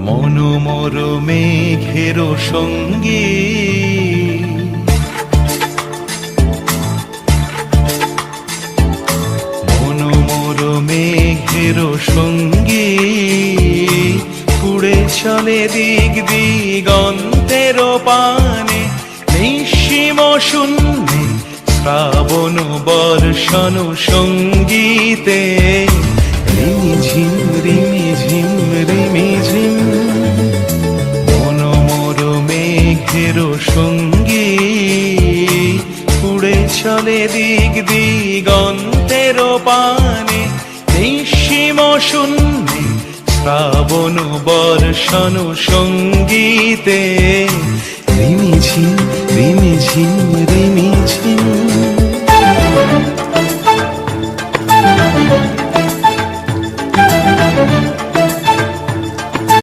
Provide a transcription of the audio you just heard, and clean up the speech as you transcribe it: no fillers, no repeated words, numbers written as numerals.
মনোমর মেঘের সঙ্গী মনোমর মেঘের সঙ্গী উড়ে চলে দিক দিগন্তের পানে নিঃসীম শূন্যে শ্রাবণ বর্ষণ সঙ্গীতে রিমিঝিম রিমিঝিম রিমিঝিম মনোমর মেঘের সঙ্গী উড়ে চলে দিক দিগন্তের পানে নিঃসীম শূন্যে শ্রাবণ বর্ষণ সঙ্গীতে রিমিঝিম রিমিঝিম রিমিঝিম